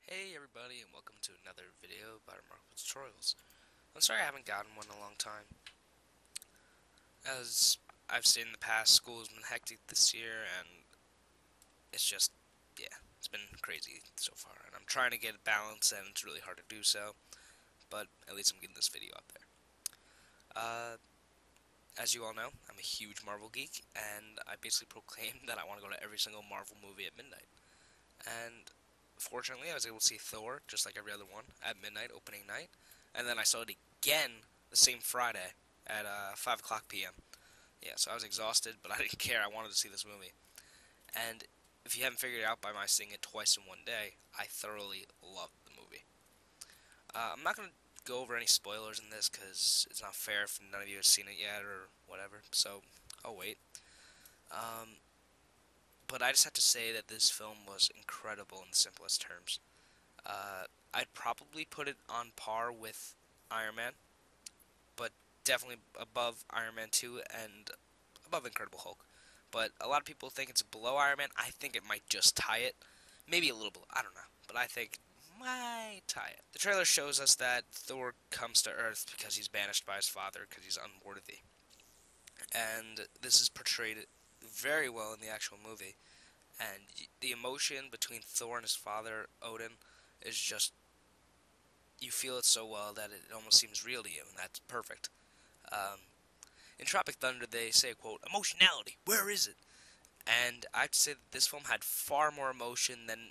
Hey everybody, and welcome to another video about Remarkable Tutorials. I'm sorry I haven't gotten one in a long time. As I've said in the past, school has been hectic this year, and it's just, yeah, it's been crazy so far. And I'm trying to get a balance, and it's really hard to do so, but at least I'm getting this video up there. As you all know, I'm a huge Marvel geek, and I basically proclaimed that I want to go to every single Marvel movie at midnight. And fortunately, I was able to see Thor, just like every other one, at midnight, opening night. And then I saw it again the same Friday at 5 o'clock p.m. Yeah, so I was exhausted, but I didn't care. I wanted to see this movie. And if you haven't figured it out by my seeing it twice in one day, I thoroughly loved the movie. I'm not going to go over any spoilers in this because it's not fair if none of you have seen it yet or whatever, so I'll wait. Um, but I just have to say that this film was incredible in the simplest terms. I'd probably put it on par with Iron Man, but definitely above Iron Man 2 and above Incredible Hulk. But a lot of people think it's below Iron Man. I think it might just tie it. Maybe a little below. I don't know. But I think it might tie it. The trailer shows us that Thor comes to Earth because he's banished by his father because he's unworthy. And this is portrayed very well in the actual movie. And the emotion between Thor and his father, Odin, is just, you feel it so well that it almost seems real to you, and that's perfect. Um, in Tropic Thunder, they say, quote, emotionality, where is it? And I have to say that this film had far more emotion than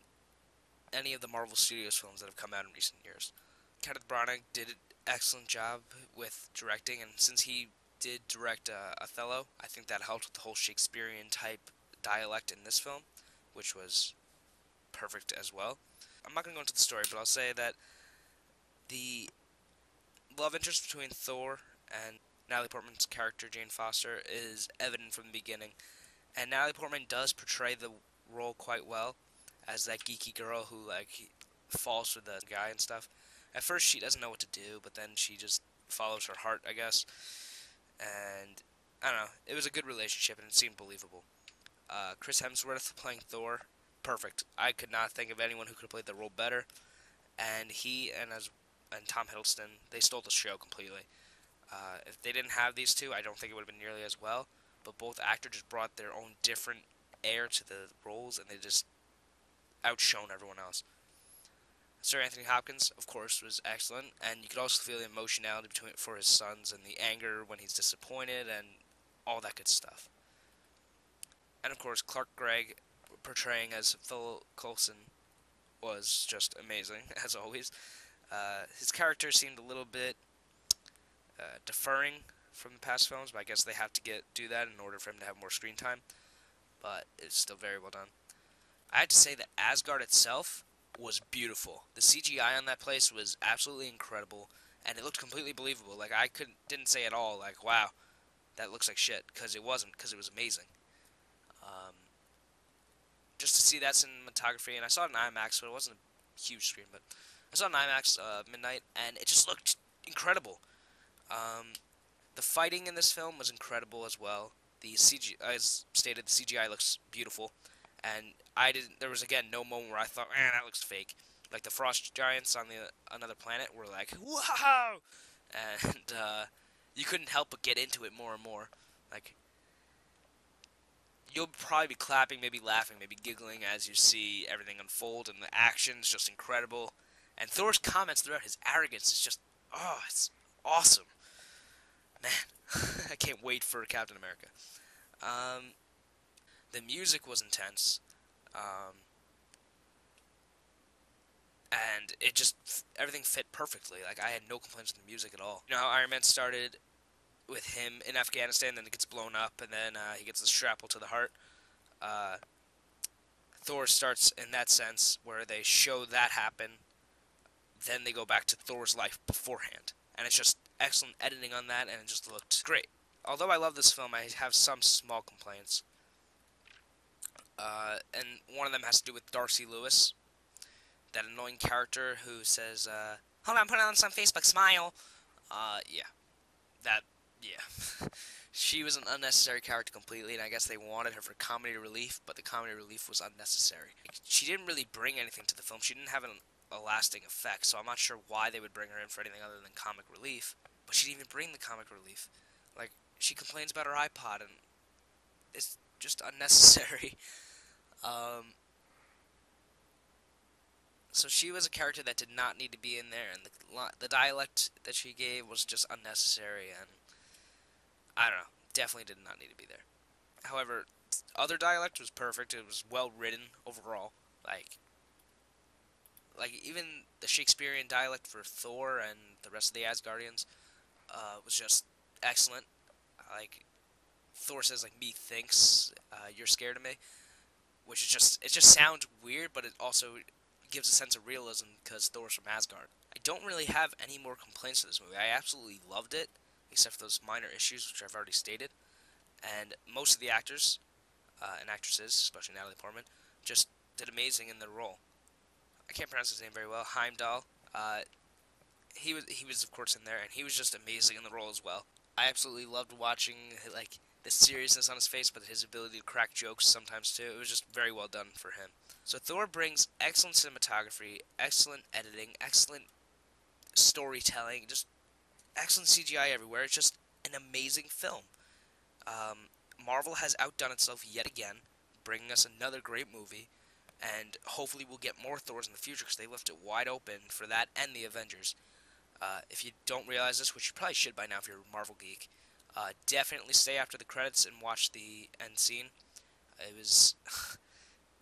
any of the Marvel Studios films that have come out in recent years. Kenneth Branagh did an excellent job with directing, and since he did direct Othello, I think that helped with the whole Shakespearean type dialect in this film, which was perfect as well. I'm not going to go into the story, but I'll say that the love interest between Thor and Natalie Portman's character, Jane Foster, is evident from the beginning. And Natalie Portman does portray the role quite well as that geeky girl who, like, falls for the guy and stuff. At first, she doesn't know what to do, but then she just follows her heart, I guess. And, I don't know, it was a good relationship, and it seemed believable. Chris Hemsworth playing Thor, perfect. I could not think of anyone who could have played the role better. And he and Tom Hiddleston, they stole the show completely. If they didn't have these two, I don't think it would have been nearly as well. But both actors just brought their own different air to the roles, and they just outshone everyone else. Sir Anthony Hopkins, of course, was excellent, and you could also feel the emotionality between for his sons and the anger when he's disappointed and all that good stuff. And of course, Clark Gregg portraying as Phil Coulson was just amazing as always. His character seemed a little bit deferring from the past films, but I guess they have to do that in order for him to have more screen time. But it's still very well done. I had to say that Asgard itself was beautiful. The CGI on that place was absolutely incredible, and it looked completely believable. Like, I didn't say at all, like, wow, that looks like shit, because it wasn't, because it was amazing. Um, just to see that cinematography, and I saw it in IMAX, but it wasn't a huge screen, but I saw it in IMAX midnight, and it just looked incredible. Um, the fighting in this film was incredible as well. The CG, as stated, the CGI looks beautiful, and I didn't. There was again no moment where I thought, "Man, that looks fake." Like the frost giants on the another planet were like, "Wow!" and you couldn't help but get into it more and more. Like, you'll probably be clapping, maybe laughing, maybe giggling as you see everything unfold, and the action's just incredible. And Thor's comments throughout his arrogance is just, oh, it's awesome. Man, I can't wait for Captain America. Um, the music was intense, um, and it just everything fit perfectly. Like, I had no complaints with the music at all. You know how Iron Man started with him in Afghanistan, then it gets blown up, and then he gets the shrapnel to the heart. Uh, Thor starts in that sense where they show that happen, then they go back to Thor's life beforehand, and it's just excellent editing on that, and it just looked great. Although I love this film, I have some small complaints. And one of them has to do with Darcy Lewis, that annoying character who says, hold on, put on some Facebook smile. Yeah. That, yeah. She was an unnecessary character completely, and I guess they wanted her for comedy relief, but the comedy relief was unnecessary. She didn't really bring anything to the film. She didn't have a lasting effect. So I'm not sure why they would bring her in for anything other than comic relief. But she didn't even bring the comic relief. Like, she complains about her iPod, and it's just unnecessary. Um, so she was a character that did not need to be in there, and the dialect that she gave was just unnecessary, and I don't know, definitely did not need to be there. However, other dialect was perfect. It was well written overall. Like, even the Shakespearean dialect for Thor and the rest of the Asgardians was just excellent. Like, Thor says, like, me thinks you're scared of me, which is just, it just sounds weird, but it also gives a sense of realism because Thor's from Asgard. I don't really have any more complaints to this movie. I absolutely loved it, except for those minor issues, which I've already stated. And most of the actors and actresses, especially Natalie Portman, just did amazing in their role. I can't pronounce his name very well. Heimdall. Uh, he was of course in there, and he was just amazing in the role as well. I absolutely loved watching like the seriousness on his face, but his ability to crack jokes sometimes too. It was just very well done for him. So Thor brings excellent cinematography, excellent editing, excellent storytelling, just excellent CGI everywhere. It's just an amazing film. Um, Marvel has outdone itself yet again, bringing us another great movie, and hopefully we'll get more Thors in the future because they left it wide open for that and the Avengers. If you don't realize this, which you probably should by now if you're a Marvel geek, definitely stay after the credits and watch the end scene. It was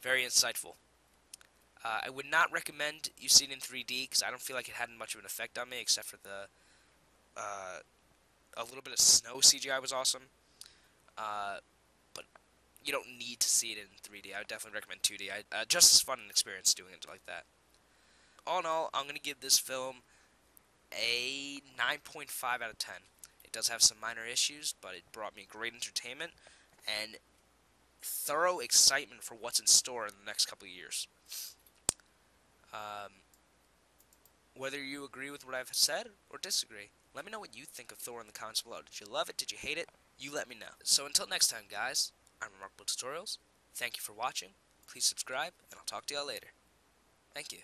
very insightful. I would not recommend you see it in 3D because I don't feel like it had much of an effect on me except for the a little bit of snow CGI was awesome. But you don't need to see it in 3D. I would definitely recommend 2D. Just as fun an experience doing it like that. All in all, I'm going to give this film a 9.5 out of 10. It does have some minor issues, but it brought me great entertainment and thorough excitement for what's in store in the next couple of years. Um, Whether you agree with what I've said or disagree, let me know what you think of Thor in the comments below. Did you love it? Did you hate it? You let me know. So until next time, guys, I'm Remarkable Tutorials. Thank you for watching. Please subscribe, and I'll talk to y'all later. Thank you.